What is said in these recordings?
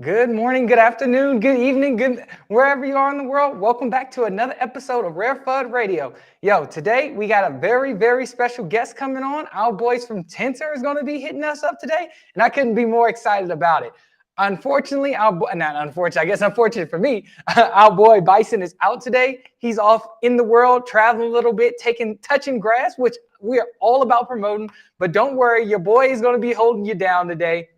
Good morning, good afternoon, good evening, good wherever you are in the world. Welcome back to another episode of RareFUD Radio. Yo, today we got a very, very special guest coming on. Our boys from Tensor is going to be hitting us up today, and I couldn't be more excited about it. Unfortunately, not unfortunate, I guess unfortunate for me, our boy Bison is out today. He's off in the world, traveling a little bit, touching grass, which we are all about promoting. But don't worry, your boy is going to be holding you down today.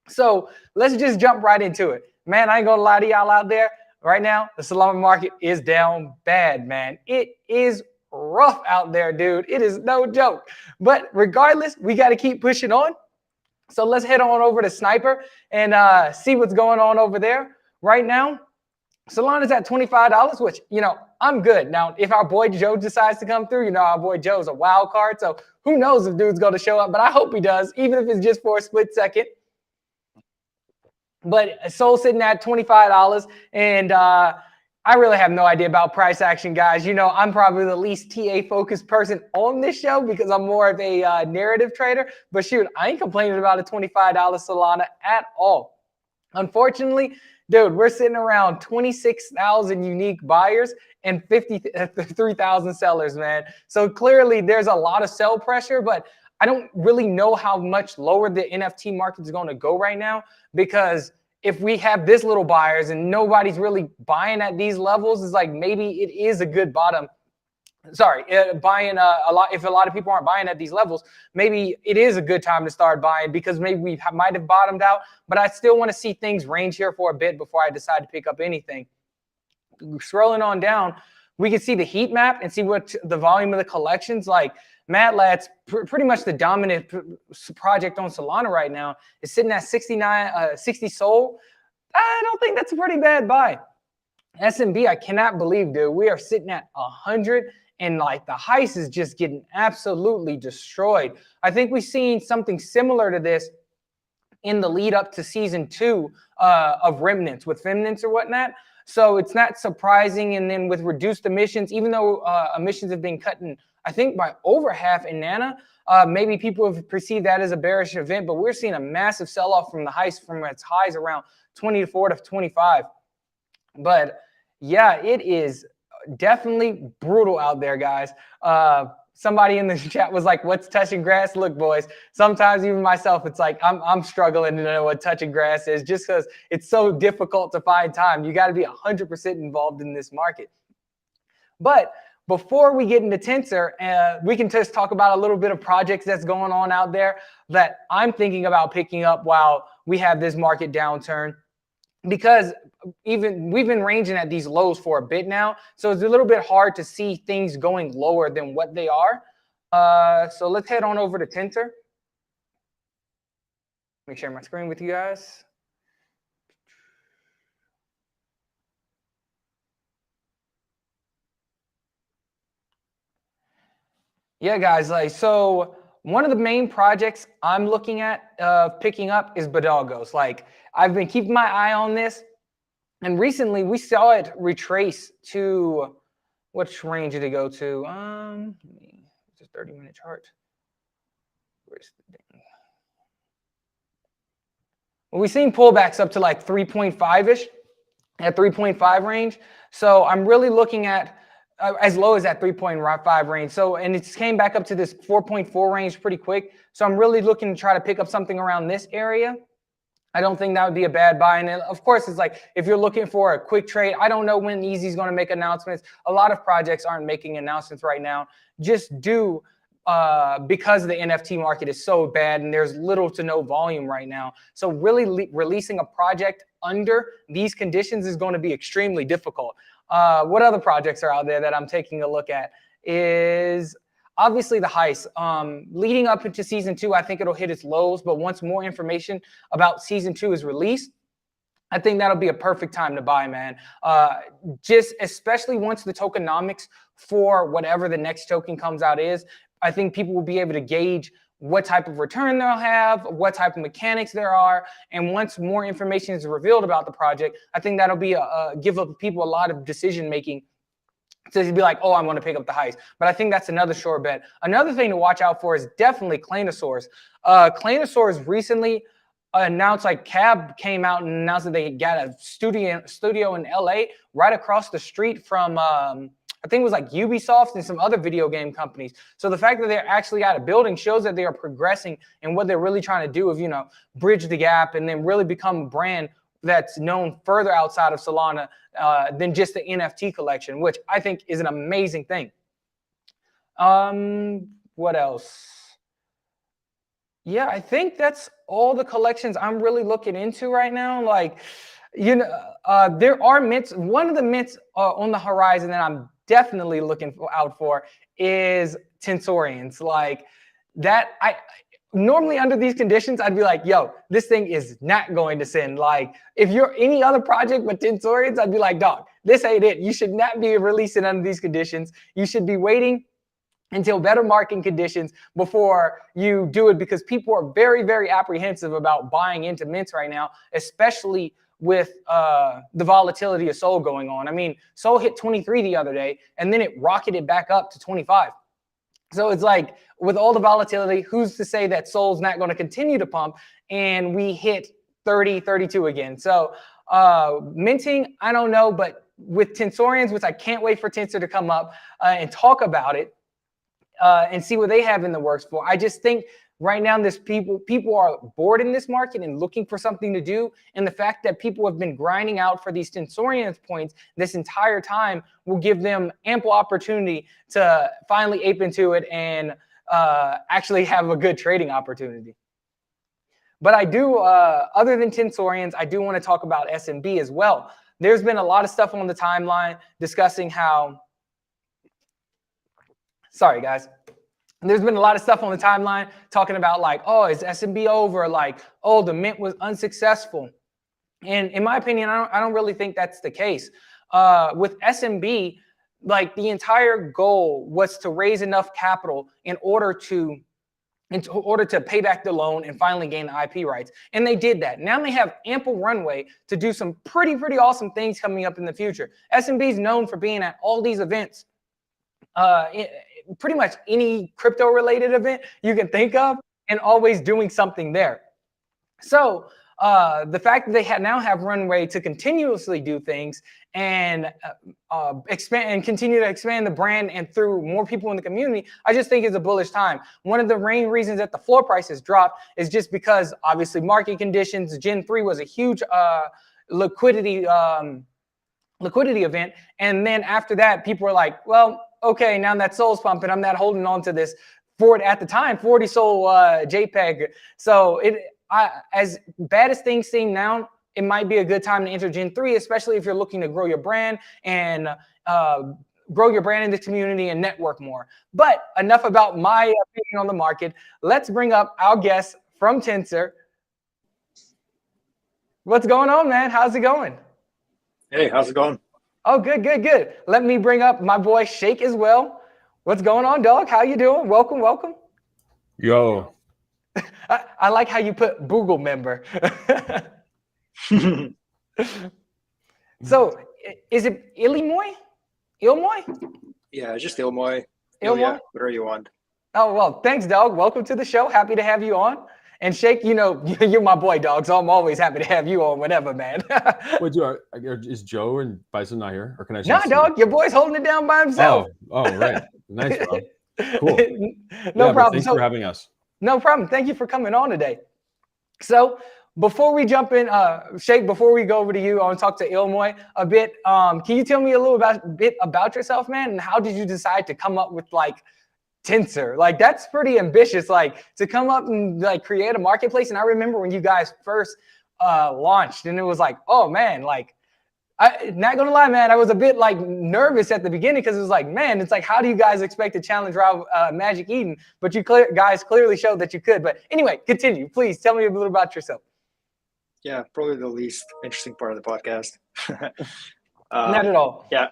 So let's just jump right into it. Man, I ain't gonna lie to y'all out there. Right now, the solana market is down bad, man. It is rough out there, dude. It is no joke. But regardless, we got to keep pushing on. So let's head on over to Sniper and see what's going on over there. right now, Solana's at $25, which, I'm good. Now, if our boy Joe decides to come through, our boy Joe's a wild card. So who knows if dude's going to show up, but I hope he does, even if it's just for a split second. But Sol sitting at $25, and I really have no idea about price action, guys. I'm probably the least TA-focused person on this show because I'm more of a narrative trader. But shoot, I ain't complaining about a $25 Solana at all. Unfortunately, dude, we're sitting around 26,000 unique buyers and 53,000 sellers, man. So clearly there's a lot of sell pressure, but I don't really know how much lower the NFT market is going to go right now, because if we have this little buyers and nobody's really buying at these levels, it's like maybe it is a good bottom. Sorry, buying a lot. If a lot of people aren't buying at these levels, maybe it is a good time to start buying, because maybe we might have bottomed out. But I still want to see things range here for a bit before I decide to pick up anything. Scrolling on down, we can see the heat map and see what the volume of the collections. Like MATLAB's pretty much the dominant project on Solana right now. It's sitting at 60 SOL. I don't think that's a pretty bad buy. SMB, I cannot believe, dude, we are sitting at 100. And like the heist is just getting absolutely destroyed. I think we've seen something similar to this in the lead up to season 2 of Remnants, with Remnants or whatnot. So it's not surprising. And then with reduced emissions, even though emissions have been cut in, I think, by over half in Nana, maybe people have perceived that as a bearish event, but we're seeing a massive sell-off from the heist from its highs around 24 to 25. But yeah, it is definitely brutal out there, guys. Somebody in the chat was like, what's touching grass? Look, boys, sometimes even myself, it's like I'm struggling to know what touching grass is, just because it's so difficult to find time. You got to be 100% involved in this market. But before we get into Tensor, we can just talk about a little bit of projects that's going on out there that I'm thinking about picking up while we have this market downturn. Because even we've been ranging at these lows for a bit now, so it's a little bit hard to see things going lower than what they are. So let's head on over to Tensor. Let me share my screen with you guys. Yeah, guys, so one of the main projects I'm looking at picking up is Bodogos. Like, I've been keeping my eye on this, and recently we saw it retrace to, which range did it go to? It's a 30-minute chart. Where's the thing? Well, we've seen pullbacks up to like 3.5-ish, at 3.5 range. So I'm really looking at as low as that 3.5 range. So, and it came back up to this 4.4 range pretty quick. So I'm really looking to try to pick up something around this area. I don't think that would be a bad buy. And of course, it's like, if you're looking for a quick trade, I don't know when Easy's going to make announcements. A lot of projects aren't making announcements right now, just due because the NFT market is so bad and there's little to no volume right now. So really releasing a project under these conditions is going to be extremely difficult. What other projects are out there that I'm taking a look at is obviously the heist. Leading up into season 2, I think it'll hit its lows, but once more information about season 2 is released, I think that'll be a perfect time to buy, man. Just especially once the tokenomics for whatever the next token comes out is, I think people will be able to gauge what type of return they'll have, what type of mechanics there are. And once more information is revealed about the project, I think that'll be give people a lot of decision making to be like, oh, I'm going to pick up the heist. But I think that's another sure bet. Another thing to watch out for is definitely Clanosaurus. Clanosaurus recently announced, like Cab came out and announced that they got a studio in LA right across the street from I think it was like Ubisoft and some other video game companies. So the fact that they're actually out of building shows that they are progressing and what they're really trying to do is, bridge the gap and then really become a brand that's known further outside of Solana than just the NFT collection, which I think is an amazing thing. What else? Yeah, I think that's all the collections I'm really looking into right now. Like, there are mints. One of the mints on the horizon that I'm definitely looking out for is Tensorians. Like that, normally under these conditions, I'd be like, yo, this thing is not going to send. Like, if you're any other project but Tensorians, I'd be like, dog, this ain't it. You should not be releasing under these conditions. You should be waiting until better market conditions before you do it, because people are very, very apprehensive about buying into mints right now, especially with the volatility of Sol going on. I mean, Sol hit 23 the other day, and then it rocketed back up to 25. So it's like, with all the volatility, who's to say that Sol's not going to continue to pump and we hit 30, 32 again? So minting, I don't know, but with Tensorians, which I can't wait for Tensor to come up and talk about it and see what they have in the works for. I just think right now people are bored in this market and looking for something to do. And the fact that people have been grinding out for these Tensorians points this entire time will give them ample opportunity to finally ape into it and actually have a good trading opportunity. But I do, other than Tensorians, I do want to talk about SMB as well. There's been a lot of stuff on the timeline discussing how, sorry guys, there's been a lot of stuff on the timeline talking about like, oh, is SMB over? Like, oh, the mint was unsuccessful. And in my opinion, I don't really think that's the case. With SMB, like the entire goal was to raise enough capital in order to pay back the loan and finally gain the IP rights. And they did that. Now they have ample runway to do some pretty awesome things coming up in the future. SMB is known for being at all these events. Pretty much any crypto related event you can think of, and always doing something there. So the fact that they now have runway to continuously do things and expand and continue to expand the brand and through more people in the community, I just think is a bullish time. One of the main reasons that the floor prices dropped is just because obviously market conditions. Gen 3 was a huge liquidity event, and then after that, people were like, well, okay, now that Sol's pumping, I'm not holding on to this for it at the time 40 Sol JPEG. So as bad as things seem now, it might be a good time to enter Gen 3, especially if you're looking to grow your brand and grow your brand in the community and network more. But enough about my opinion on the market. Let's bring up our guest from Tensor. What's going on, man? How's it going? Hey, how's it going? Oh, good. Let me bring up my boy Shake as well. What's going on, dog? How you doing? Welcome. Yo. I like how you put Google member. So, is it Illinois? Yeah, just Illinois. Illinois? Whatever you want. Oh, well, thanks, dog. Welcome to the show. Happy to have you on. And Shake, you know, you're my boy, dog, so I'm always happy to have you on whenever, man. Wait, is Joe and Bison not here? Or can I Nah, dog, your boy's holding it down by himself. Oh, right. Nice, bro. Cool. No problem. Thanks for having us. No problem. Thank you for coming on today. So before we jump in, Shake, before we go over to you, I want to talk to Illinois a bit. Can you tell me a little bit about yourself, man? And how did you decide to come up with like Tensor? Like, that's pretty ambitious, like to come up and like create a marketplace. And I remember when you guys first launched, and it was like, oh man, like, not gonna lie, man, I was a bit like nervous at the beginning, because it was like, man, it's like, how do you guys expect to challenge Magic Eden? But you guys clearly showed that you could. But anyway, continue. Please tell me a little about yourself. Yeah, probably the least interesting part of the podcast. Not at all. Yeah,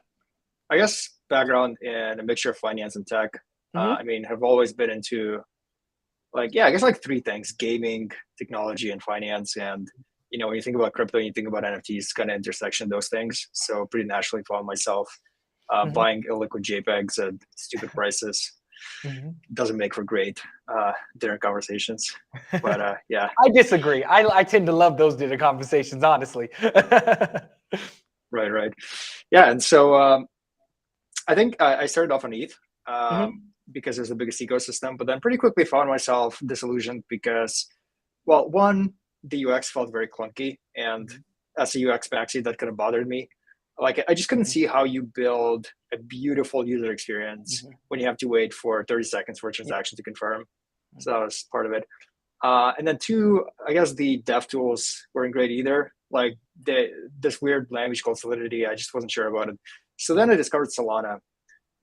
I guess background in a mixture of finance and tech. I mean, have always been into like, I guess like three things: gaming, technology, and finance. And you know, when you think about crypto, you think about NFTs, kind of intersection of those things. So pretty naturally found myself buying illiquid JPEGs at stupid prices. Doesn't make for great dinner conversations. But yeah. I disagree. I tend to love those dinner conversations, honestly. Right. Yeah, and so I think I started off on ETH because it's the biggest ecosystem, but then pretty quickly found myself disillusioned because, well, one, the UX felt very clunky, and as a UX maxi, that kind of bothered me. Like, I just couldn't see how you build a beautiful user experience when you have to wait for 30 seconds for a transaction to confirm. So that was part of it. And then two, I guess the dev tools weren't great either. Like this weird language called Solidity, I just wasn't sure about it. So then I discovered Solana,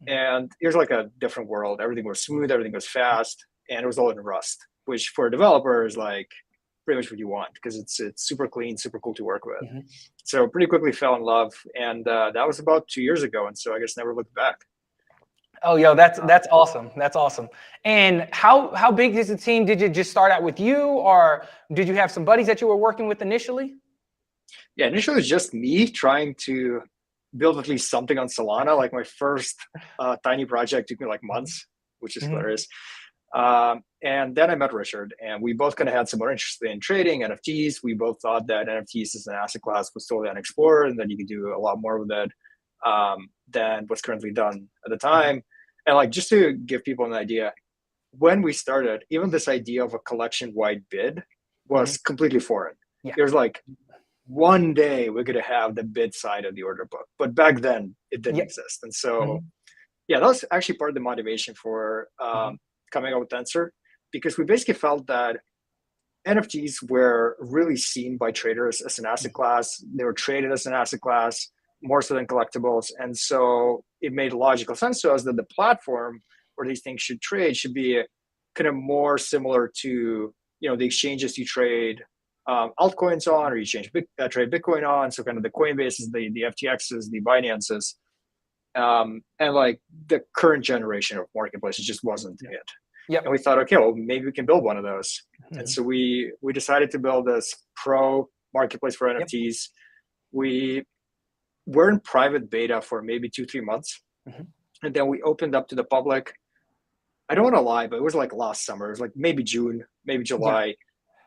and it was like a different world. Everything was smooth, everything was fast, and it was all in Rust, which for a developer is like pretty much what you want because it's super clean, super cool to work with. So pretty quickly fell in love, and that was about 2 years ago, and so I guess never looked back. Oh, yo, that's awesome. That's awesome. And how big is the team? Did you just start out with you, or did you have some buddies that you were working with initially? Yeah, initially it was just me trying to build at least something on Solana. Like my first tiny project took me like months, which is hilarious. And then I met Richard, and we both kind of had similar interest in trading NFTs. We both thought that NFTs as an asset class was totally unexplored, and that you could do a lot more with it than what's currently done at the time. And like, just to give people an idea, when we started, even this idea of a collection-wide bid was completely foreign. There's like, one day we're going to have the bid side of the order book, but back then it didn't exist. And so, yeah, that was actually part of the motivation for coming up with Tensor, because we basically felt that NFTs were really seen by traders as an asset class. They were traded as an asset class more so than collectibles. And so it made logical sense to us that the platform where these things should trade should be kind of more similar to, you know, the exchanges you trade altcoins on, or you trade Bitcoin on. So kind of the Coinbases, the FTXs, the Binances, and like the current generation of marketplaces just wasn't it. And we thought, okay, well, maybe we can build one of those. And so we decided to build this pro marketplace for NFTs. We were in private beta for maybe 2-3 months. And then we opened up to the public. I don't want to lie, but it was like last summer. It was like maybe June, maybe July.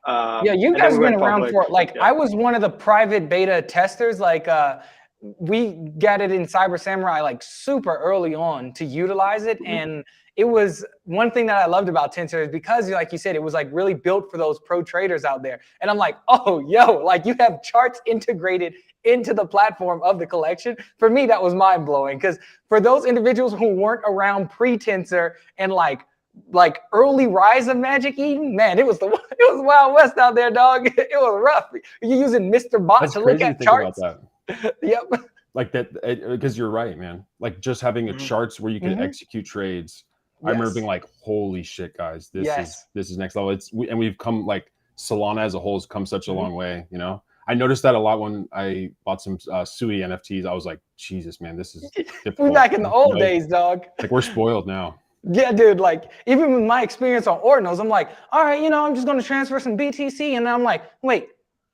You guys have been around for like, I was one of the private beta testers. Like we got it in Cyber Samurai like super early on to utilize it. And it was one thing that I loved about Tensor is because, like you said, it was like really built for those pro traders out there. And I'm like, oh, yo, like you have charts integrated into the platform of the collection. For me, that was mind blowing, because for those individuals who weren't around pre-Tensor and like early rise of Magic Eden, man, it was Wild West out there, dog. It was rough. You're using Mr. Bot to look at charts. About that. Like that, because you're right, man. Like just having a charts where you can execute trades. I remember being like, holy shit, guys, this is next level. And we've come, like, Solana as a whole has come such a long way, you know? I noticed that a lot when I bought some Sui NFTs. I was like, Jesus, man, this is difficult. We're back in the old days, dog. Like, we're spoiled now. Yeah, dude, like, even with my experience on Ordinals, I'm like, all right, you know, I'm just going to transfer some BTC. And then I'm like, wait,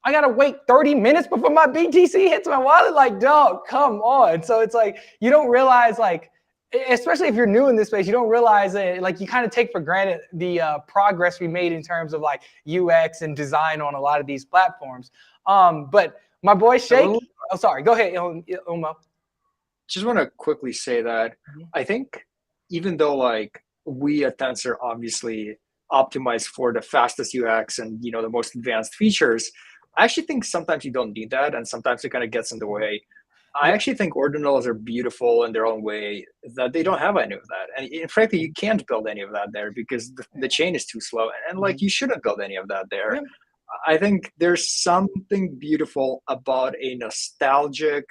I got to wait 30 minutes before my BTC hits my wallet? Like, dog, come on. So it's like, you don't realize, like, especially if you're new in this space, you don't realize that, like, you kind of take for granted the progress we made in terms of like UX and design on a lot of these platforms. But my boy Shake, oh, sorry, go ahead, Umo. Just want to quickly say that I think even though like we at Tensor obviously optimize for the fastest UX and, you know, the most advanced features, I actually think sometimes you don't need that, and sometimes it kind of gets in the way. I actually think Ordinals are beautiful in their own way, that they don't have any of that. And frankly, you can't build any of that there because the chain is too slow. And like, you shouldn't build any of that there. Yeah. I think there's something beautiful about a nostalgic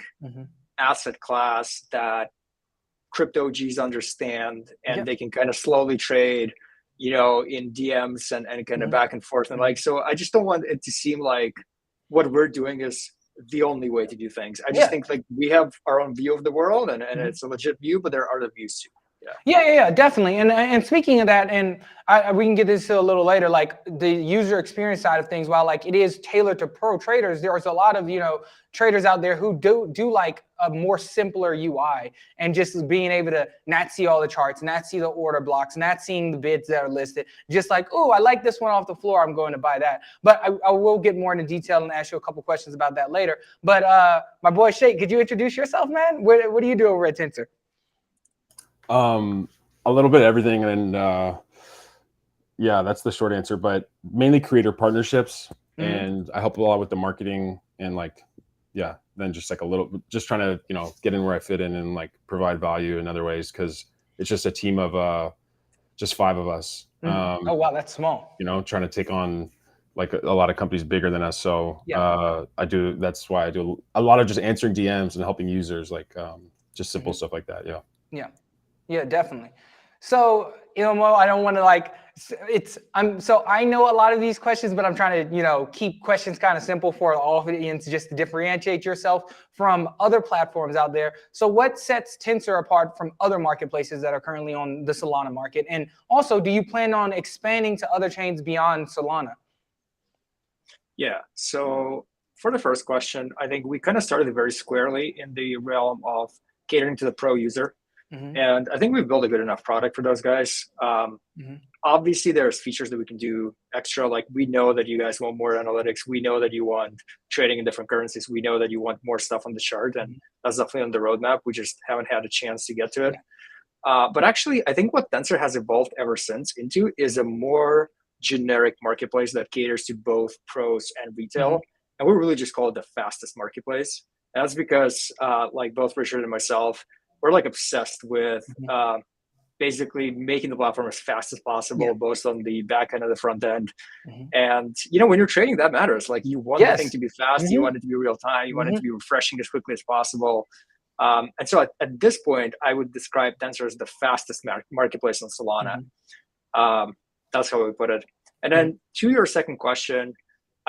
asset class that crypto Gs understand, and they can kind of slowly trade, you know, in DMs and kind of back and forth. And like, so I just don't want it to seem like what we're doing is the only way to do things. I just think like we have our own view of the world, and it's a legit view, but there are other views too. Yeah, definitely. And speaking of that, and we can get this to a little later, like the user experience side of things, while like it is tailored to pro traders, there's a lot of, you know, traders out there who do like a more simpler UI, and just being able to not see all the charts, not see the order blocks, not seeing the bids that are listed, just like, oh, I like this one off the floor, I'm going to buy that. But I will get more into detail and ask you a couple questions about that later. But my boy Shake, could you introduce yourself, man? What do you do over at Tensor? A little bit of everything, and yeah, that's the short answer, but mainly creator partnerships, and I help a lot with the marketing, and like, yeah, then just like just trying to, you know, get in where I fit in and like provide value in other ways, because it's just a team of just 5 of us. Oh wow, that's small. You know, trying to take on like a lot of companies bigger than us. So that's why I do a lot of just answering DMs and helping users, like just simple stuff like that. Yeah, definitely. So, Ilmo, I don't want to like So I know a lot of these questions, but I'm trying to, keep questions kind of simple for the audience, just to differentiate yourself from other platforms out there. So what sets Tensor apart from other marketplaces that are currently on the Solana market? And also, do you plan on expanding to other chains beyond Solana? Yeah, so for the first question, I think we kind of started very squarely in the realm of catering to the pro user. And I think we've built a good enough product for those guys. Obviously, there's features that we can do extra. Like, we know that you guys want more analytics. We know that you want trading in different currencies. We know that you want more stuff on the chart. And that's definitely on the roadmap. We just haven't had a chance to get to it. But actually, I think what Tensor has evolved ever since into is a more generic marketplace that caters to both pros and retail. And we really just call it the fastest marketplace. And that's because like both Richard and myself, we're like obsessed with basically making the platform as fast as possible, both on the back end and the front end. And when you're trading, that matters. Like, you want the thing to be fast, you want it to be real time, you want it to be refreshing as quickly as possible. And so at this point, I would describe Tensor as the fastest marketplace on Solana. That's how we put it. And then to your second question,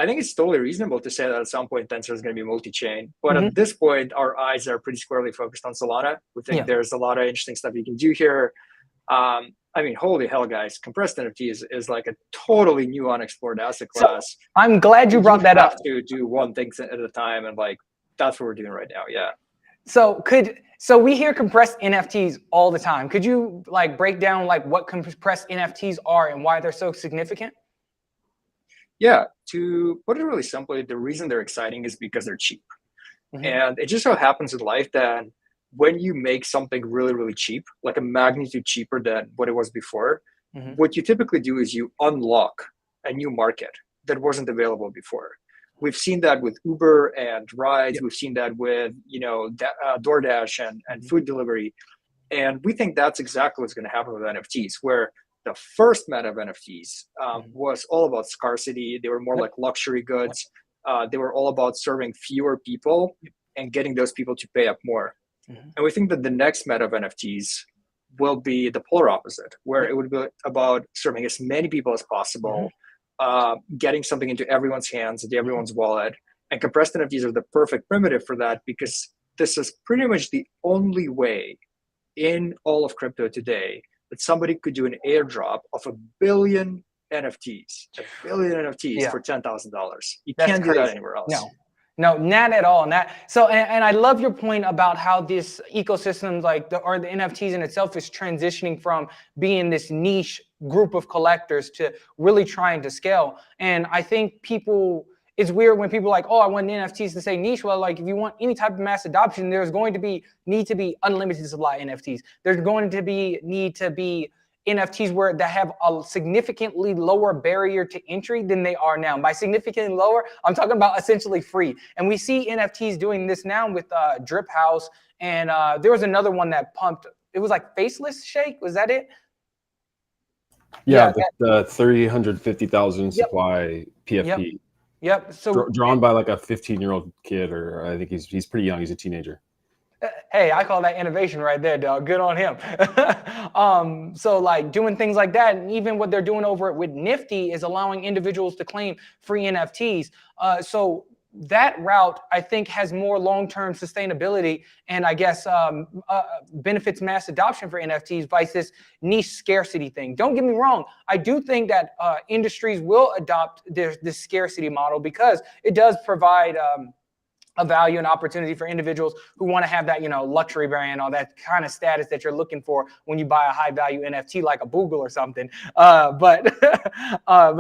I think it's totally reasonable to say that at some point Tensor is going to be multi-chain. But at this point, our eyes are pretty squarely focused on Solana. We think there's a lot of interesting stuff you can do here. I mean, holy hell, guys, compressed NFTs is like a totally new unexplored asset class. So I'm glad you brought that up. To do one thing at a time, and like that's what we're doing right now. Yeah. So we hear compressed NFTs all the time. Could you break down what compressed NFTs are and why they're so significant? Yeah, to put it really simply, the reason they're exciting is because they're cheap. And it just so happens in life that when you make something really, really cheap, like a magnitude cheaper than what it was before, what you typically do is you unlock a new market that wasn't available before. We've seen that with Uber and rides. We've seen that with, DoorDash and food delivery. And we think that's exactly what's going to happen with NFTs, where the first meta of NFTs was all about scarcity. They were more like luxury goods. They were all about serving fewer people and getting those people to pay up more. And we think that the next meta of NFTs will be the polar opposite, where it would be about serving as many people as possible, getting something into everyone's hands, into everyone's wallet. And compressed NFTs are the perfect primitive for that, because this is pretty much the only way in all of crypto today that somebody could do an airdrop of 1 billion NFTs, for $10,000. You can't do that anywhere else. No, not at all. And I love your point about how this ecosystem, or the NFTs in itself, is transitioning from being this niche group of collectors to really trying to scale. And I think it's weird when people are like, oh, I want NFTs to say niche. Well, if you want any type of mass adoption, there's going to need to be unlimited supply NFTs. There's going to need to be NFTs that have a significantly lower barrier to entry than they are now. By significantly lower, I'm talking about essentially free. And we see NFTs doing this now with Drip House. And there was another one that pumped. It was like Faceless Shake. Was that it? Yeah, the 350,000 supply PFP. Yep. So drawn by a 15-year-old kid, or I think he's pretty young. He's a teenager. Hey, I call that innovation right there, dog. Good on him. So doing things like that, and even what they're doing over with Nifty is allowing individuals to claim free NFTs. So that route, I think, has more long-term sustainability and I guess benefits mass adoption for NFTs by this niche scarcity thing. Don't get me wrong. I do think that industries will adopt this scarcity model because it does provide a value and opportunity for individuals who want to have that, luxury brand or that kind of status that you're looking for when you buy a high value NFT like a Boogle or something. But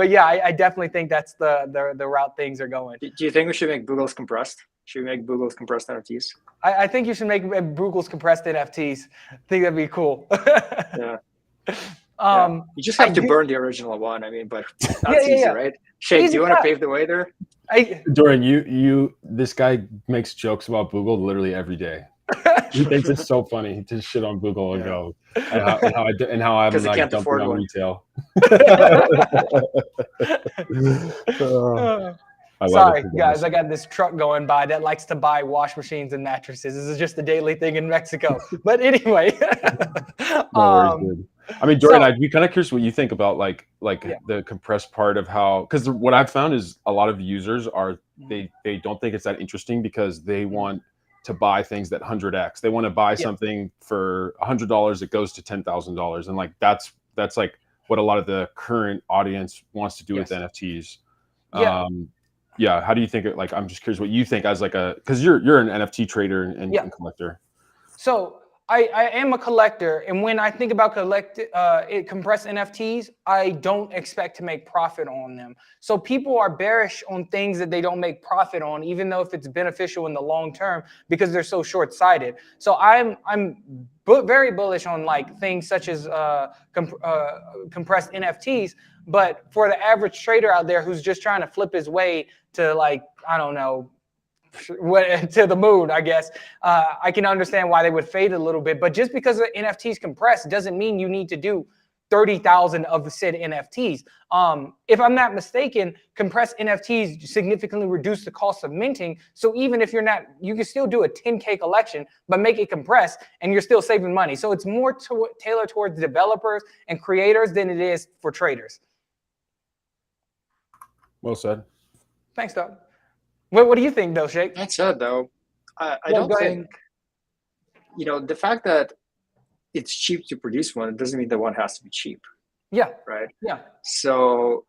yeah, I definitely think that's the route things are going. Do you think we should make Boogles compressed? Should we make Boogles compressed NFTs? I think you should make Boogles compressed NFTs. I think that'd be cool. Yeah. You just have to burn the original one. I mean, but that's easy, right? Shake, do you want to pave the way there? Dorian, this guy makes jokes about Boogle literally every day. He thinks it's so funny to shit on Boogle and go and how I'm like dumping on retail. Sorry, guys. I got this truck going by that likes to buy wash machines and mattresses. This is just a daily thing in Mexico. But anyway, I mean, Jordan, I'd be kind of curious what you think about like the compressed part of how, because what I've found is a lot of users are they don't think it's that interesting because they want to buy things that 100x. They want to buy something for $100 that goes to $10,000, and like that's like what a lot of the current audience wants to do with NFTs. Yeah. How do you think it? Like, I'm just curious what you think as like because you're an NFT trader and collector. So I am a collector, and when I think about compressed NFTs, I don't expect to make profit on them. So people are bearish on things that they don't make profit on, even though if it's beneficial in the long term, because they're so short-sighted. So I'm very bullish on like things such as compressed NFTs. But for the average trader out there who's just trying to flip his way to like, I don't know, to the moon, I guess, I can understand why they would fade a little bit. But just because the NFTs compress doesn't mean you need to do 30,000 of the said NFTs. If I'm not mistaken, compressed NFTs significantly reduce the cost of minting. So even if you're not, you can still do a 10K collection, but make it compressed and you're still saving money. So it's more tailored towards developers and creators than it is for traders. Well said. Thanks, Doug. What do you think, though, Shake? That said, though, I don't think, the fact that it's cheap to produce one, it doesn't mean that one has to be cheap. Yeah. Right? Yeah. So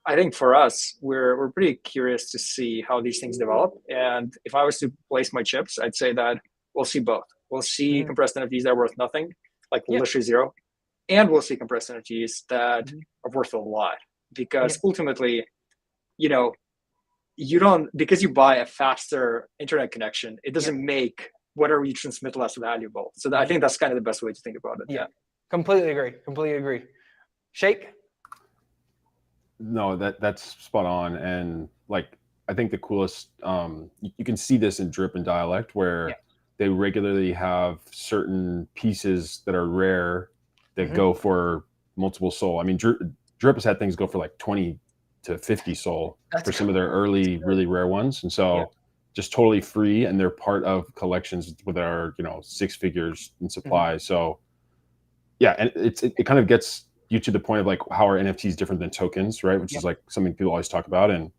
I think for us, we're pretty curious to see how these things develop. And if I was to place my chips, I'd say that we'll see both. We'll see compressed NFTs that are worth nothing, like literally zero. And we'll see compressed NFTs that are worth a lot. Because ultimately, you don't, because you buy a faster internet connection, it doesn't make whatever you transmit less valuable. So I think that's kind of the best way to think about it. Yeah, completely agree. Shake? No, that's spot on. And like, I think the coolest, you can see this in Drip and Dialect, where they regularly have certain pieces that are rare that go for multiple SOL. I mean, Drip has had things go for like 20 to 50 SOL for some of their early, really rare ones. And so just totally free. And they're part of collections with our, 6 figures in supply. So yeah, and it kind of gets you to the point of like how are NFTs different than tokens, right? Which is like something people always talk about. And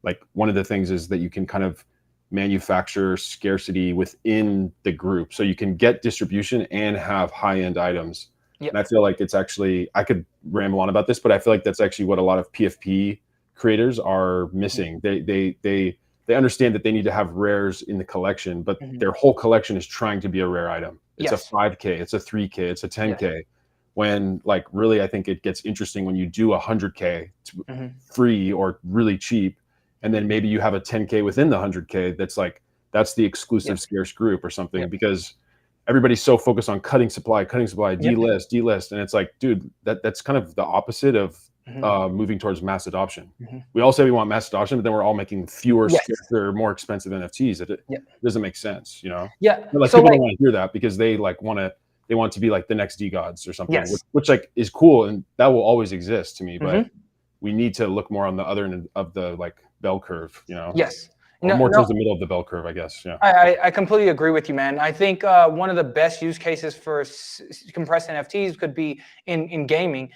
like one of the things is that you can kind of manufacture scarcity within the group. So you can get distribution and have high-end items. And I feel like it's actually, I could ramble on about this, but I feel like that's actually what a lot of PFP creators are missing. They understand that they need to have rares in the collection, but their whole collection is trying to be a rare item. It's a 5K, it's a 3K, it's a 10K. When like really, I think it gets interesting when you do 100K free or really cheap, and then maybe you have a 10K within the 100K that's like, that's the exclusive scarce group or something, because everybody's so focused on cutting supply, delist. And it's like, dude, that's kind of the opposite of moving towards mass adoption. We all say we want mass adoption, but then we're all making fewer, scarcer, more expensive NFTs. It doesn't make sense, Yeah. But like, people don't want to hear that because they like they want to be like the next D-Gods or something, which like is cool. And that will always exist to me, but we need to look more on the other end of the like bell curve, Or more towards the middle of the bell curve, I guess. Yeah, I completely agree with you, man. I think one of the best use cases for compressed NFTs could be in gaming.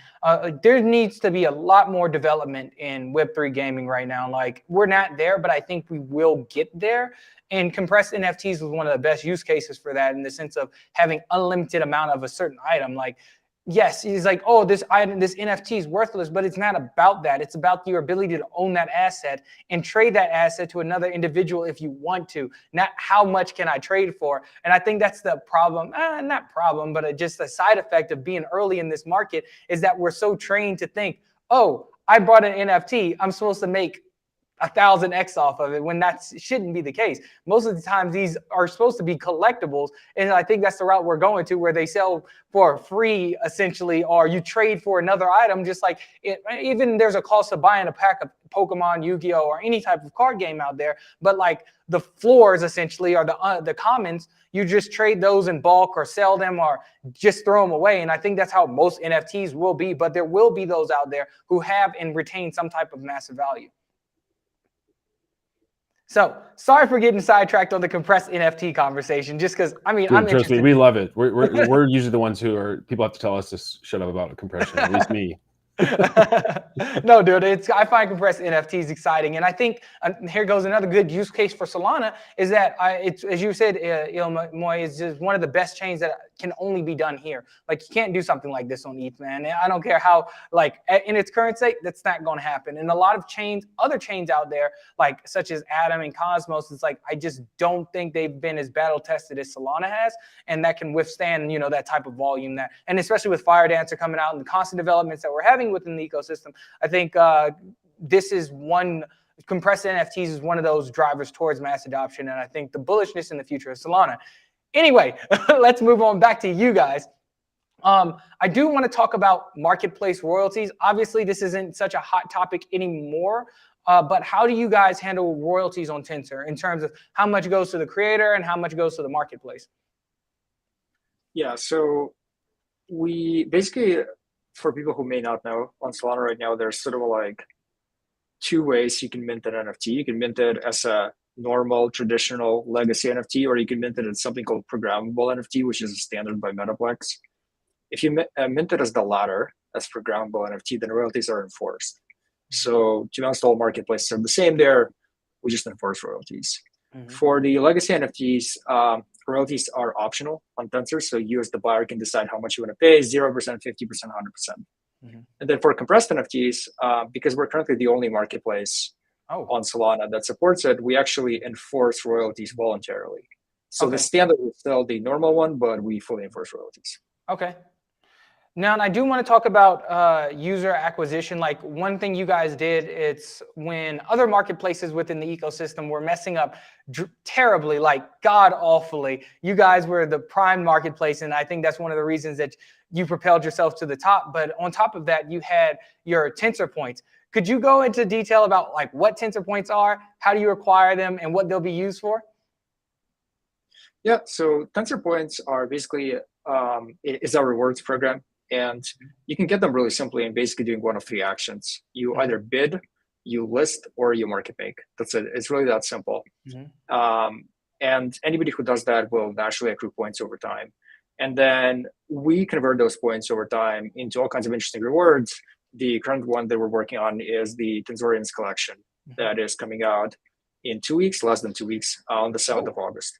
There needs to be a lot more development in Web3 gaming right now. Like, we're not there, but I think we will get there. And compressed NFTs is one of the best use cases for that, in the sense of having unlimited amount of a certain item. Like, yes, he's like, oh, this item, this NFT is worthless, but it's not about that. It's about your ability to own that asset and trade that asset to another individual if you want to, not how much can I trade for. And I think that's the problem, not problem, but just a side effect of being early in this market, is that we're so trained to think, oh, I bought an NFT, I'm supposed to make 1,000x off of it, when that shouldn't be the case. Most of the time, these are supposed to be collectibles, and I think that's the route we're going to, where they sell for free essentially, or you trade for another item. Just like even there's a cost of buying a pack of Pokemon, Yu-Gi-Oh, or any type of card game out there, but like the floors essentially are the commons. You just trade those in bulk or sell them or just throw them away. And I think that's how most NFTs will be, but there will be those out there who have and retain some type of massive value. So sorry for getting sidetracked on the compressed NFT conversation, just because I mean, Dude, I'm trust interested. me, we love it. We're usually the ones who are people have to tell us to shut up about compression. At least me. No, dude, I find compressed NFTs exciting, and I think here goes another good use case for Solana is that it's, as you said, Moy is just one of the best chains that can only be done here. Like you can't do something like this on ETH, man. I don't care how like in its current state, that's not going to happen. And a lot of chains, other chains out there, like such as Atom and Cosmos, it's like I just don't think they've been as battle tested as Solana has, and that can withstand that type of volume and especially with Fire Dancer coming out and the constant developments that we're having within the ecosystem. I think this is compressed NFTs is one of those drivers towards mass adoption, and I think the bullishness in the future of Solana. Anyway, let's move on back to you guys. I do want to talk about marketplace royalties. Obviously, this isn't such a hot topic anymore, but how do you guys handle royalties on Tensor in terms of how much goes to the creator and how much goes to the marketplace? Yeah, so we basically, for people who may not know, on Solana right now, there's sort of like two ways you can mint an NFT. You can mint it as a normal, traditional legacy NFT, or you can mint it as something called programmable NFT, which is a standard by Metaplex. If you mint it as the latter, as programmable NFT, then royalties are enforced. So to be honest, all marketplaces are the same there. We just enforce royalties. Mm-hmm. For the legacy NFTs, royalties are optional on Tensor. So you as the buyer can decide how much you want to pay, 0%, 50%, 100%. Mm-hmm. And then for compressed NFTs, because we're currently the only marketplace on Solana that supports it, we actually enforce royalties voluntarily. So the standard is still the normal one, but we fully enforce royalties. Okay. Now, and I do want to talk about user acquisition. Like one thing you guys did, it's when other marketplaces within the ecosystem were messing up terribly, like god awfully. You guys were the prime marketplace, and I think that's one of the reasons that you propelled yourself to the top. But on top of that, you had your Tensor points. Could you go into detail about like what Tensor points are, how do you acquire them, and what they'll be used for? Yeah, so Tensor points are basically is our rewards program. And you can get them really simply and basically doing one of three actions. You either bid, you list, or you market make. That's it. It's really that simple. Mm-hmm. And anybody who does that will naturally accrue points over time. And then we convert those points over time into all kinds of interesting rewards. The current one that we're working on is the Tensorians collection that is coming out in 2 weeks, less than 2 weeks, on the 7th of August.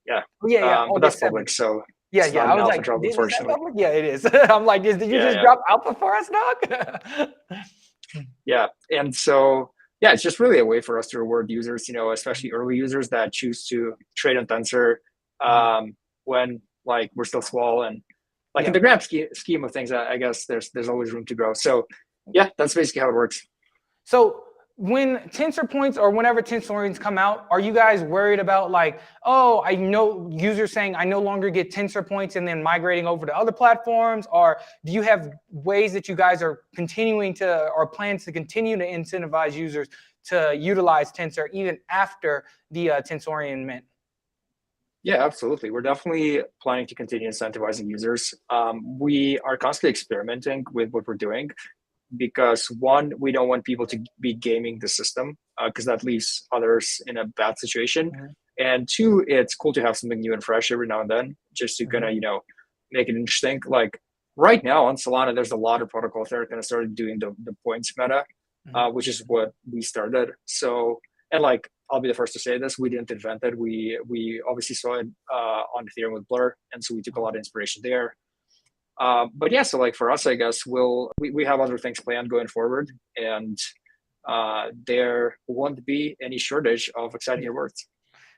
Yeah. But that's public, so yeah. I was like, drop, unfortunately. Yeah, it is. I'm like, did you just drop alpha for us, dog? Yeah, and so it's just really a way for us to reward users, especially early users that choose to trade on Tensor when like we're still small and like in the grand scheme of things, I guess there's always room to grow. So yeah, that's basically how it works. So when Tensor points or whenever Tensorians come out, are you guys worried about like, oh, I know users saying I no longer get Tensor points and then migrating over to other platforms? Or do you have ways that you guys are continuing to or plans to continue to incentivize users to utilize Tensor even after the Tensorian mint? Yeah, absolutely. We're definitely planning to continue incentivizing users. We are constantly experimenting with what we're doing. Because one, we don't want people to be gaming the system because that leaves others in a bad situation. Mm-hmm. And two, it's cool to have something new and fresh every now and then, just to kind of, make it interesting. Like right now on Solana, there's a lot of protocols that are kind of started doing the points meta, which is what we started. So, and like, I'll be the first to say this, we didn't invent it. We obviously saw it on Ethereum with Blur. And so we took a lot of inspiration there. But yeah, so like for us, I guess we have other things planned going forward, and there won't be any shortage of exciting rewards.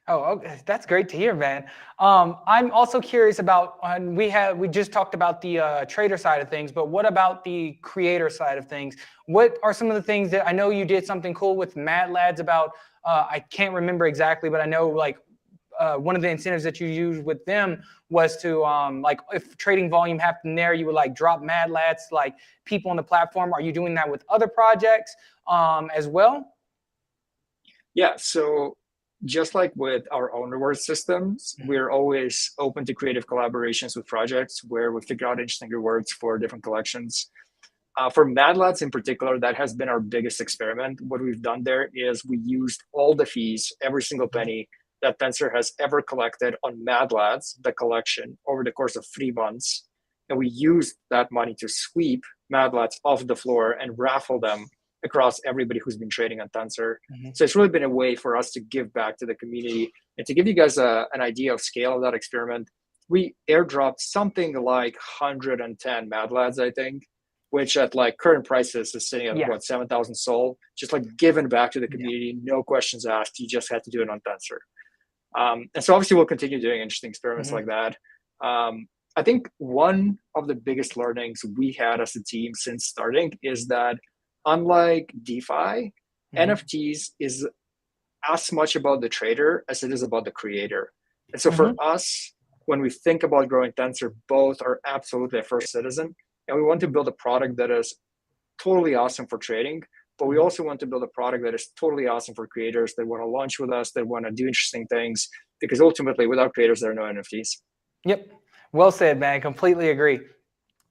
Oh, okay. That's great to hear, man. I'm also curious about we just talked about the trader side of things, but what about the creator side of things? What are some of the things that I know you did something cool with Mad Lads about? I can't remember exactly, but I know like. One of the incentives that you used with them was to like if trading volume happened there, you would like drop Mad Lads to like people on the platform. Are you doing that with other projects as well? Yeah, so just like with our own reward systems, we're always open to creative collaborations with projects where we figure out interesting rewards for different collections. For Mad Lads in particular, that has been our biggest experiment. What we've done there is we used all the fees, every single penny that Tensor has ever collected on Mad Lads, the collection, over the course of 3 months. And we used that money to sweep Mad Lads off the floor and raffle them across everybody who's been trading on Tensor. So it's really been a way for us to give back to the community. And to give you guys an idea of scale of that experiment, we airdropped something like 110 Mad Lads, I think, which at like current prices is sitting at what, 7,000 SOL, just like given back to the community, no questions asked. You just had to do it on Tensor. And so obviously we'll continue doing interesting experiments like that. I think one of the biggest learnings we had as a team since starting is that unlike DeFi, NFTs is as much about the trader as it is about the creator. And so for us, when we think about growing Tensor, both are absolutely a first citizen. And we want to build a product that is totally awesome for trading, but we also want to build a product that is totally awesome for creators that want to launch with us, that want to do interesting things, because ultimately without creators, there are no NFTs. Yep. Well said, man. Completely agree.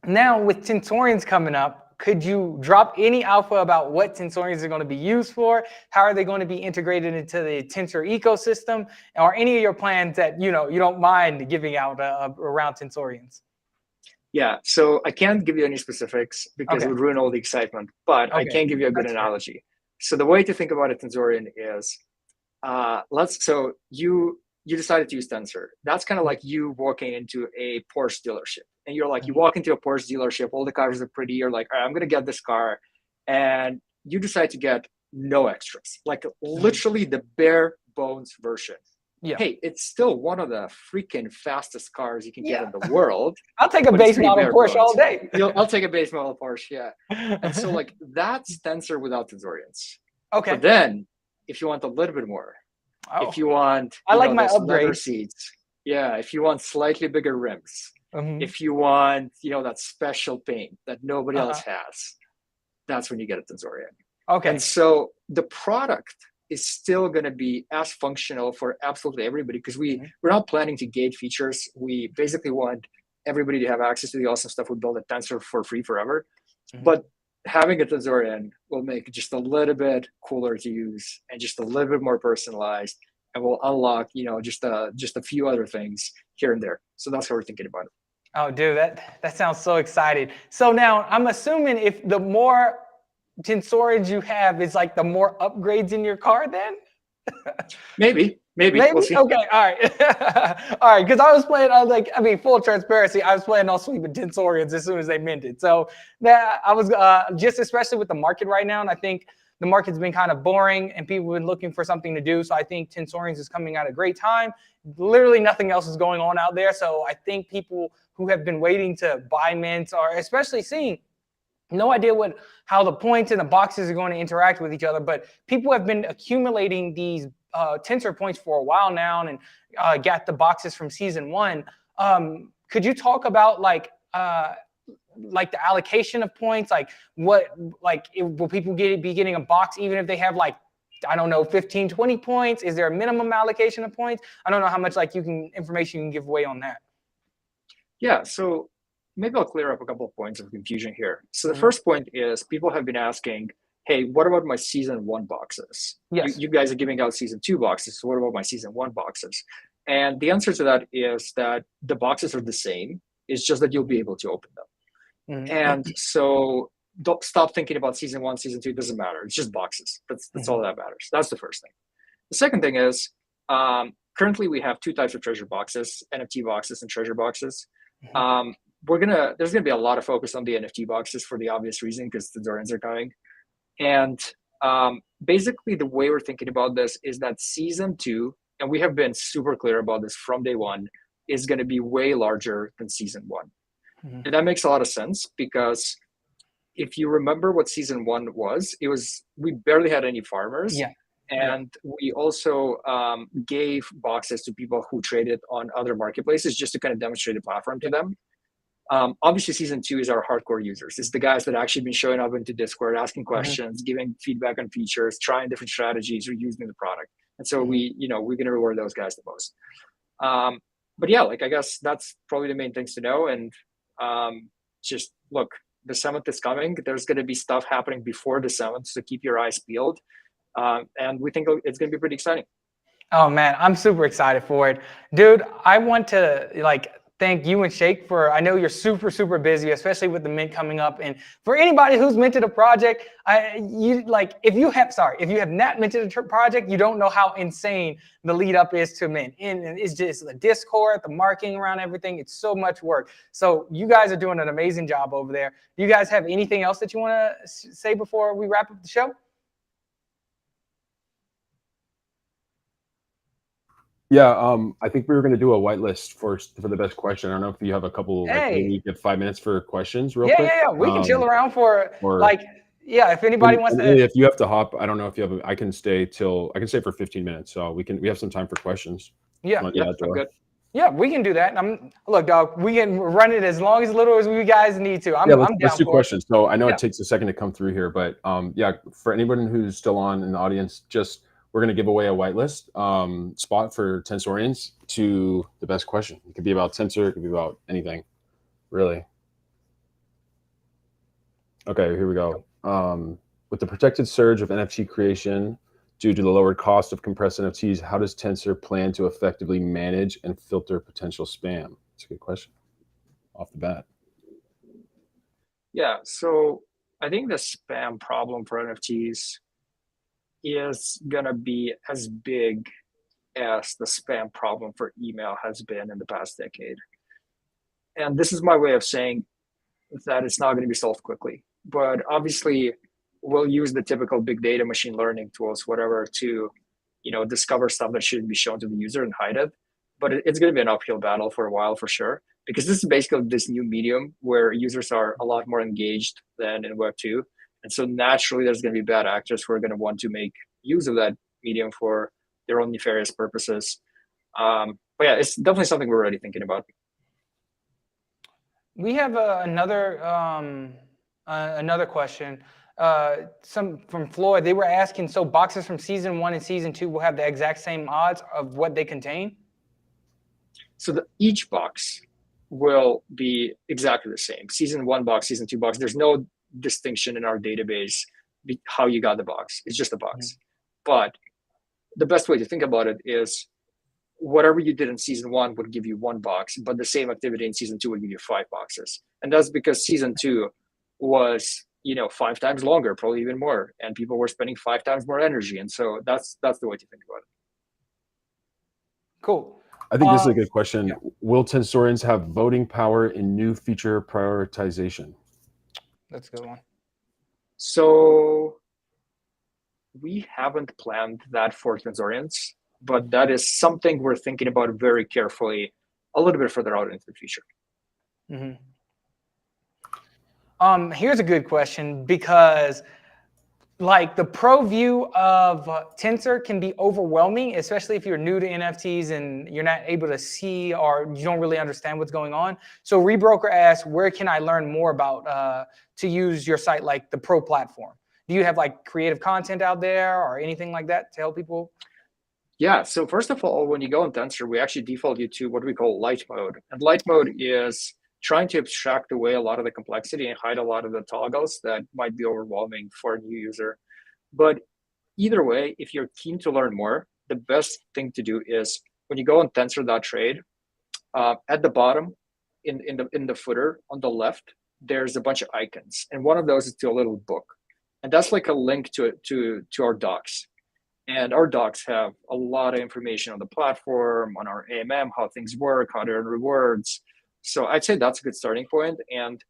Now with Tensorians coming up, could you drop any alpha about what Tensorians are going to be used for? How are they going to be integrated into the Tensor ecosystem? Or any of your plans that, you don't mind giving out around Tensorians? Yeah, so I can't give you any specifics because it would ruin all the excitement, but I can give you a good analogy. So the way to think about a Tensorian is, so you decided to use Tensor. That's kind of like you walking into a Porsche dealership. And you're like, you walk into a Porsche dealership, all the cars are pretty, you're like, all right, I'm gonna get this car. And you decide to get no extras, like literally the bare bones version. Hey, it's still one of the freaking fastest cars you can get in the world. I'll take a base model Porsche all day. I'll take a base model Porsche, yeah. And so like that's Tensor without Tensorians. Okay. But then if you want a little bit more, if you want I like my leather seats, if you want slightly bigger rims, if you want that special paint that nobody else has, that's when you get a Tensorian. Okay. And so the product is still going to be as functional for absolutely everybody, because we're not planning to gate features. We basically want everybody to have access to the awesome stuff we build at Tensor for free forever. But having a Tensorian will make it just a little bit cooler to use and just a little bit more personalized, and will unlock just a few other things here and there. So that's how we're thinking about it. Oh, dude, that sounds so exciting. So now I'm assuming if the more Tensorians you have is like the more upgrades in your car then? Maybe. We'll see. Okay, all right. All right, because I was playing, full transparency, I was playing on sweeping Tensorians as soon as they minted. So that I was just especially with the market right now, and I think the market's been kind of boring and people have been looking for something to do. So I think Tensorians is coming at a great time. Literally nothing else is going on out there. So I think people who have been waiting to buy mints are especially seeing no idea how the points and the boxes are going to interact with each other, but people have been accumulating these Tensor points for a while now and got the boxes from season 1. Could you talk about like the allocation of points? Will people be getting a box even if they have 15, 20 points? Is there a minimum allocation of points? I don't know how much information you can give away on that. Yeah, so maybe I'll clear up a couple of points of confusion here. So the first point is people have been asking, hey, what about my season 1 boxes? Yes. You guys are giving out season 2 boxes. So what about my season 1 boxes? And the answer to that is that the boxes are the same. It's just that you'll be able to open them. And so don't stop thinking about season 1, season 2. It doesn't matter. It's just boxes. That's all that matters. That's the first thing. The second thing is currently we have 2 types of treasure boxes, NFT boxes and treasure boxes. There's gonna be a lot of focus on the NFT boxes for the obvious reason, because the Tensorians are coming. And basically the way we're thinking about this is that season 2, and we have been super clear about this from day 1, is going to be way larger than season 1. And that makes a lot of sense, because if you remember what season 1 was, we barely had any farmers. And we also gave boxes to people who traded on other marketplaces just to kind of demonstrate the platform to them. Obviously, season 2 is our hardcore users. It's the guys that actually been showing up into Discord, asking questions, giving feedback on features, trying different strategies, or using the product. And so we're going to reward those guys the most. But yeah, I guess that's probably the main things to know. And just look, The 7th is coming. There's going to be stuff happening before the 7th, so keep your eyes peeled. And we think it's going to be pretty exciting. Oh man, I'm super excited for it. Dude, I want to thank you and Shake for, I know you're super busy, especially with the mint coming up. And for anybody who's minted a project, if you have not minted a project, you don't know how insane the lead up is to mint. And it's just the Discord, the marketing around everything. It's so much work. So you guys are doing an amazing job over there. Do you guys have anything else that you want to say before we wrap up the show? Yeah, I think we were going to do a whitelist for the best question. I don't know if you have a couple, maybe you get 5 minutes for questions real quick. Yeah. We can chill around if anybody wants to. If you have to hop, I don't know if you have, I can stay for 15 minutes. So we have some time for questions. Yeah. Good. Yeah, we can do that. Look, dog, we can run it as little as we guys need to. Let's do questions. So I know it takes a second to come through here, but for anyone who's still on in the audience, we're going to give away a whitelist spot for Tensorians to the best question. It could be about Tensor. It could be about anything, really. Okay, here we go. With the projected surge of NFT creation due to the lowered cost of compressed NFTs, how does Tensor plan to effectively manage and filter potential spam? That's a good question off the bat. Yeah, so I think the spam problem for NFTs is going to be as big as the spam problem for email has been in the past decade. And this is my way of saying that it's not going to be solved quickly. But obviously, we'll use the typical big data, machine learning tools, whatever, to discover stuff that shouldn't be shown to the user and hide it. But it's going to be an uphill battle for a while, for sure, because this is basically this new medium where users are a lot more engaged than in Web 2. And so naturally, there's going to be bad actors who are going to want to make use of that medium for their own nefarious purposes. But yeah, it's definitely something we're already thinking about. We have another question. Some from Floyd. They were asking, so boxes from season 1 and season 2 will have the exact same odds of what they contain? So each box will be exactly the same. Season 1 box, season 2 box. There's no distinction in our database how you got the box. It's just a box. Mm-hmm. But the best way to think about it is whatever you did in season 1 would give you 1 box, but the same activity in season 2 would give you 5 boxes. And that's because season 2 was 5 times longer, probably even more, and people were spending 5 times more energy. And so that's the way to think about it. Cool. I think this is a good question. Yeah. Will Tensorians have voting power in new feature prioritization? That's a good one. So we haven't planned that for Tensorians, but that is something we're thinking about very carefully a little bit further out into the future. Mm-hmm. Here's a good question, because the pro view of Tensor can be overwhelming, especially if you're new to NFTs and you're not able to see or you don't really understand what's going on. So Rebroker asks, where can I learn more about to use your site, like the pro platform? Do you have creative content out there or anything like that to help people? Yeah, so first of all, when you go on Tensor, we actually default you to what we call light mode. And light mode is trying to abstract away a lot of the complexity and hide a lot of the toggles that might be overwhelming for a new user. But either way, if you're keen to learn more, the best thing to do is when you go on tensor.trade, at the bottom in the footer on the left, there's a bunch of icons. And one of those is to a little book. And that's like a link to our docs. And our docs have a lot of information on the platform, on our AMM, how things work, how to earn rewards. So I'd say that's a good starting point. And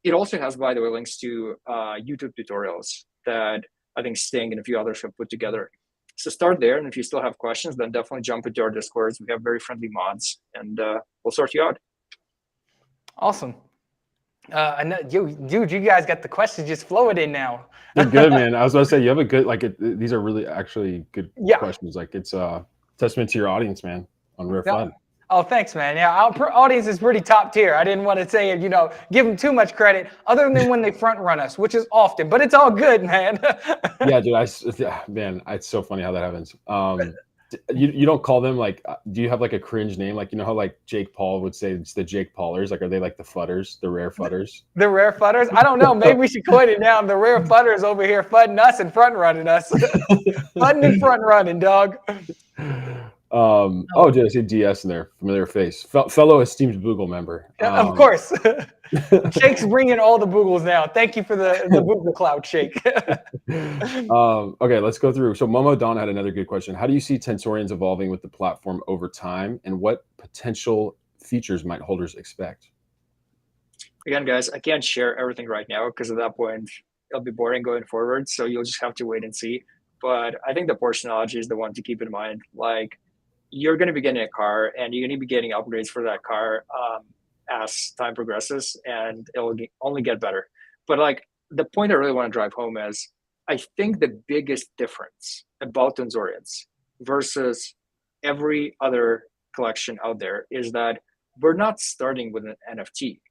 it also has, by the way, links to YouTube tutorials that I think Sting and a few others have put together. So start there. And if you still have questions, then definitely jump into our Discords. We have very friendly mods, and we'll sort you out. Awesome. Dude, you guys got the questions just flowing in now. They're good, man. I was about to say, you have a good, these are really actually good questions. It's a testament to your audience, man, on RareFUD. Oh, thanks, man. Yeah, our audience is pretty top tier. I didn't want to say it, give them too much credit, other than when they front run us, which is often, but it's all good, man. Yeah, dude, man, it's so funny how that happens. You don't call them like, do you have like a cringe name? Like, you know how like Jake Paul would say it's the Jake Paulers? Like, are they like the fudders, the rare fudders? The RareFUDers? I don't know. Maybe we should coin it now. The RareFUDers over here fudding us and front running us. Fudding and front running, dog. Oh, did I say DS in there? Familiar face. Fellow esteemed Google member. Of course. Shake's bringing all the Boogles now. Thank you for the Boogle Cloud, Shake. Okay, let's go through. So Momo Don had another good question. How do you see Tensorians evolving with the platform over time, and what potential features might holders expect? Again, guys, I can't share everything right now because at that point it'll be boring going forward. So you'll just have to wait and see. But I think the Porsche analogy is the one to keep in mind. Like, you're going to be getting a car, and you're going to be getting upgrades for that car as time progresses, and it'll only get better. But like, the point I really want to drive home is, I think the biggest difference about Tensorians versus every other collection out there is that we're not starting with an NFT.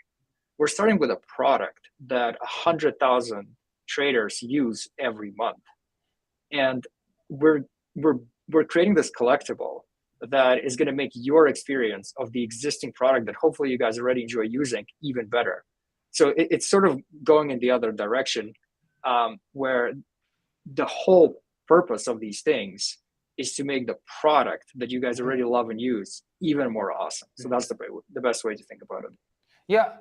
We're starting with a product that 100,000 traders use every month, and we're creating this collectible that is going to make your experience of the existing product that hopefully you guys already enjoy using even better. So it's sort of going in the other direction, where the whole purpose of these things is to make the product that you guys already love and use even more awesome. So that's the best way to think about it. Yeah.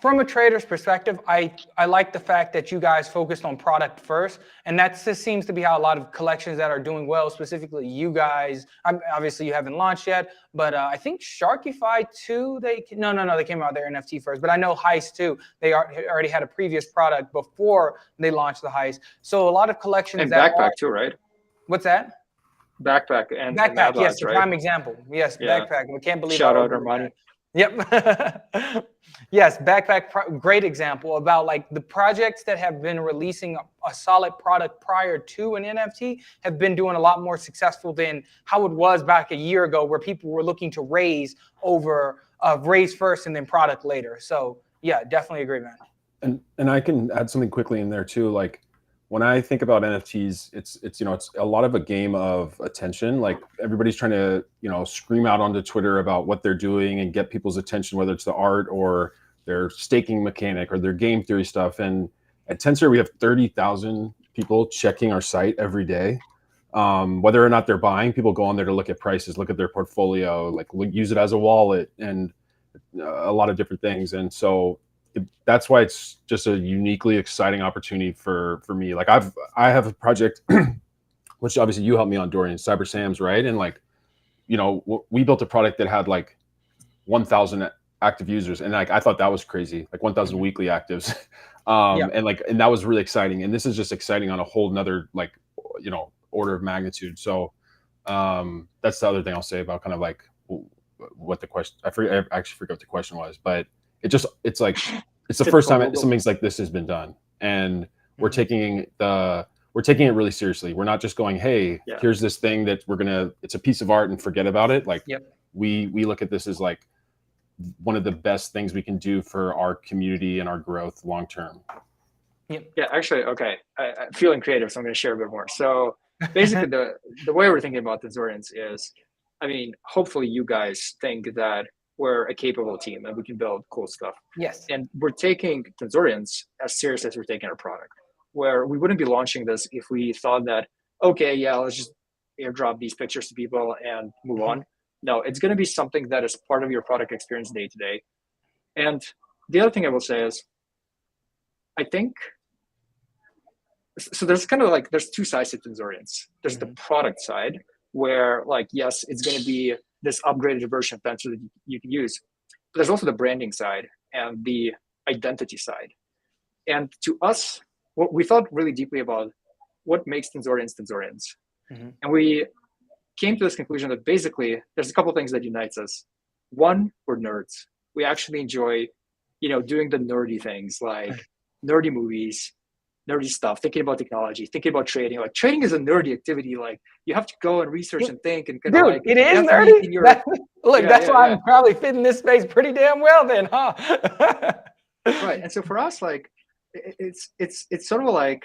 From a trader's perspective, I like the fact that you guys focused on product first, and that just seems to be how a lot of collections that are doing well, specifically you guys. Obviously, you haven't launched yet, but I think Sharkify too. They came out their NFT first. But I know Heist too. They already had a previous product before they launched the Heist. So a lot lot of collections. And Backpack too, right? What's that? Backpack and Backpack, Mad yes, Lads, the right? prime example. Yes, Yeah. Backpack. We can't believe. Shout out Armani. Yep. Yes, Backpack, great example about like the projects that have been releasing a solid product prior to an NFT have been doing a lot more successful than how it was back a year ago, where people were looking to raise first and then product later. So yeah, definitely agree, man. And I can add something quickly in there too. Like, when I think about NFTs, it's a lot of a game of attention. Like, everybody's trying to, scream out onto Twitter about what they're doing and get people's attention, whether it's the art or their staking mechanic or their game theory stuff. And at Tensor, we have 30,000 people checking our site every day. Whether or not they're buying, people go on there to look at prices, look at their portfolio, like use it as a wallet, and a lot of different things. And so that's why it's just a uniquely exciting opportunity for me. Like, I have a project, which obviously you helped me on, Dorian, Cyber Sam's, right? And like, we built a product that had like 1,000 active users, and like I thought that was crazy, like 1,000 weekly actives, and that was really exciting. And this is just exciting on a whole nother order of magnitude. So that's the other thing I'll say about kind of like what the question. I actually forgot what the question was, but it's the first time something like this has been done, and we're taking it really seriously. We're not just going, hey, here's this thing that it's a piece of art and forget about it. Like, we look at this as like one of the best things we can do for our community and our growth long term. Yeah, actually, okay. I'm feeling creative, so I'm going to share a bit more. So basically, the way we're thinking about Tensorians is, hopefully you guys think that we're a capable team and we can build cool stuff. Yes. And we're taking Tensorians as serious as we're taking our product, where we wouldn't be launching this if we thought that, okay, yeah, let's just airdrop these pictures to people and move on. No, it's going to be something that is part of your product experience day to day. And the other thing I will say is, I think, so there's kind of like, there's two sides to Tensorians. There's the product side, where like, yes, it's going to be this upgraded version of Tensor that you can use. But there's also the branding side and the identity side. And to us, we thought really deeply about what makes Tensorians Tensorians. And we came to this conclusion that basically there's a couple of things that unites us. One, we're nerds. We actually enjoy, doing the nerdy things, like nerdy movies, nerdy stuff, thinking about technology, thinking about trading. Like, trading is a nerdy activity. Like, you have to go and research and think and kind of like, it is nerdy. That's why I'm probably fitting this space pretty damn well then, huh? Right. And so for us, like, it's sort of like,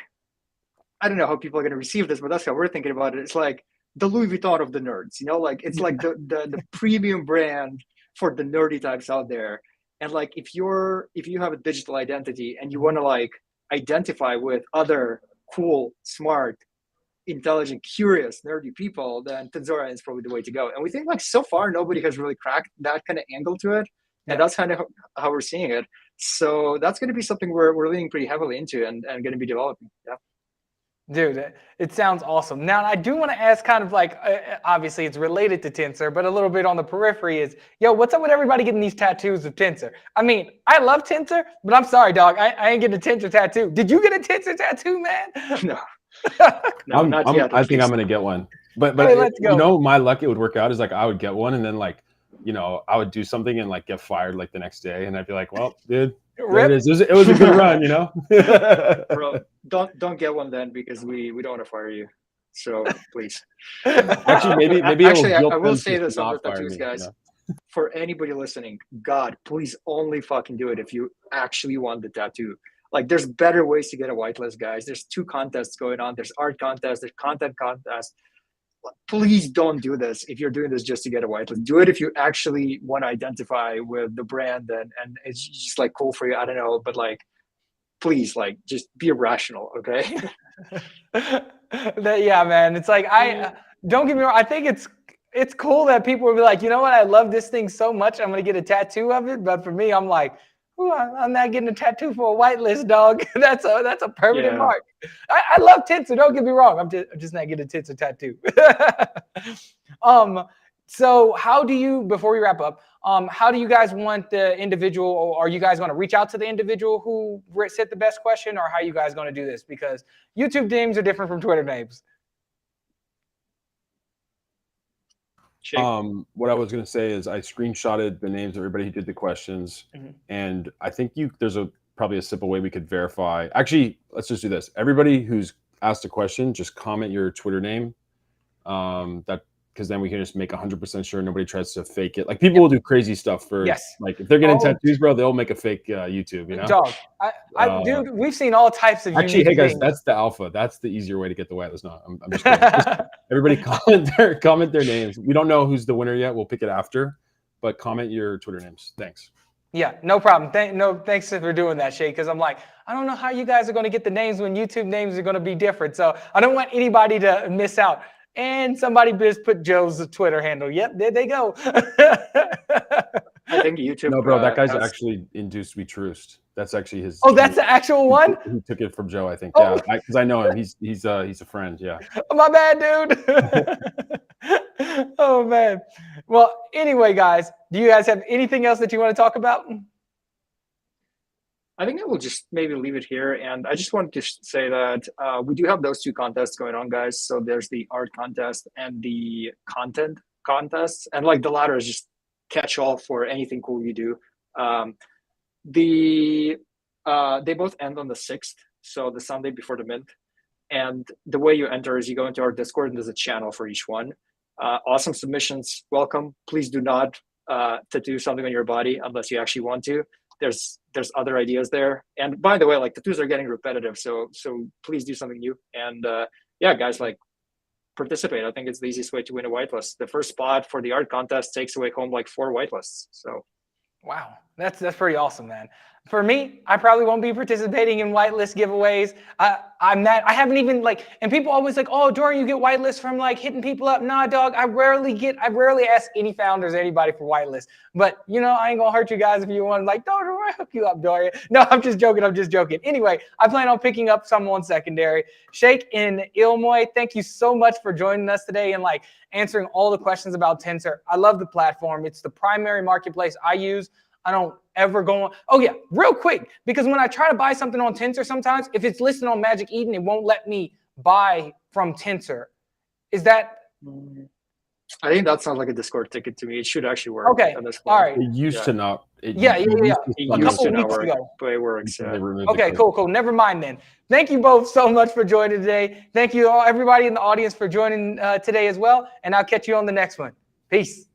I don't know how people are going to receive this, but that's how we're thinking about it. It's like, the Louis Vuitton of the nerds, like it's like the premium brand for the nerdy types out there. And like if you have a digital identity and you want to like identify with other cool, smart, intelligent, curious, nerdy people, then Tensora is probably the way to go. And we think like so far nobody has really cracked that kind of angle to it. And that's kind of how we're seeing it. So that's going to be something we're leaning pretty heavily into and going to be developing. Yeah. Dude, it sounds awesome. Now, I do want to ask kind of like, obviously it's related to Tensor, but a little bit on the periphery is, yo, what's up with everybody getting these tattoos of Tensor? I mean, I love Tensor, but I'm sorry, dog. I ain't getting a Tensor tattoo. Did you get a Tensor tattoo, man? No, not yet. I think I'm going to get one. But hey, let's go. My luck, it would work out is like I would get one and then like, I would do something and like get fired like the next day. And I'd be like, well, dude, there it is. It was a good run, Bro, don't get one then because we don't want to fire you. So please. Actually, maybe I will say this on the tattoos, guys. For anybody listening, God, please only fucking do it if you actually want the tattoo. Like there's better ways to get a whitelist, guys. There's 2 contests going on. There's art contests, there's content contests. Please don't do this if you're doing this just to get a whitelist. Do it if you actually want to identify with the brand and it's just like cool for you. I don't know, but like, please, like, just be rational, okay? Yeah, man. It's like don't get me wrong. I think it's cool that people will be like, you know what? I love this thing so much. I'm gonna get a tattoo of it. But for me, I'm like, ooh, I'm not getting a tattoo for a whitelist, dog. That's a permanent mark. I love Tensor. Don't get me wrong. I'm just not getting a Tensor tattoo. So how do you, before we wrap up, how do you guys want the individual, or are you guys going to reach out to the individual who said the best question, or how are you guys going to do this? Because YouTube names are different from Twitter names. What I was going to say is I screenshotted the names of everybody who did the questions, and I think there's probably a simple way we could verify. Actually, let's just do this. Everybody who's asked a question, just comment your Twitter name. Because then we can just make 100% sure nobody tries to fake it. Like people will do crazy stuff for, like if they're getting tattoos, bro, they'll make a fake YouTube, Dog, dude, we've seen all types of. Actually, hey guys, that's the alpha. That's the easier way to get the whitelist. No, I'm just kidding. Everybody comment their names. We don't know who's the winner yet. We'll pick it after, but comment your Twitter names. Thanks. Yeah, no problem. Thanks for doing that, Shay. Because I'm like, I don't know how you guys are going to get the names when YouTube names are going to be different. So I don't want anybody to miss out. And somebody just put Joe's Twitter handle. Yep, there they go. I think YouTube. No, bro, that guy's actually induced we truest. That's actually his. Oh, that's the actual one. He took it from Joe, I think. Yeah, because I know him. He's a friend. Yeah. My bad, dude. Oh man. Well, anyway, guys, do you guys have anything else that you want to talk about? I think I will just maybe leave it here. And I just wanted to say that we do have those 2 contests going on, guys. So there's the art contest and the content contests. And like the latter is just catch all for anything cool you do. They both end on the 6th. So the Sunday before the mint. And the way you enter is you go into our Discord and there's a channel for each one. Awesome submissions. Welcome. Please do not tattoo something on your body unless you actually want to. There's other ideas there. And by the way, like tattoos are getting repetitive. So please do something new. And yeah, guys, like participate. I think it's the easiest way to win a whitelist. The first spot for the art contest takes away home like 4 whitelists. So wow, that's pretty awesome, man. For me, I probably won't be participating in whitelist giveaways. I haven't even like, and people always like, oh, Dorian, you get whitelist from like hitting people up. Nah, dog, I rarely ask any founders, anybody for whitelist. But I ain't gonna hurt you guys if you want like, Dorian, I'll hook you up, Dorian. No, I'm just joking. Anyway, I plan on picking up someone secondary. Shake in Illinois, thank you so much for joining us today and like answering all the questions about Tensor. I love the platform. It's the primary marketplace I use. I don't ever go on. Oh yeah, real quick, because when I try to buy something on Tensor, sometimes if it's listed on Magic Eden, it won't let me buy from Tensor. Is that? I think that sounds like a Discord ticket to me. It should actually work. Okay, all right. It used to not. It used to not work, but it works. Okay, cool. Never mind then. Thank you both so much for joining today. Thank you all, everybody in the audience for joining today as well. And I'll catch you on the next one. Peace.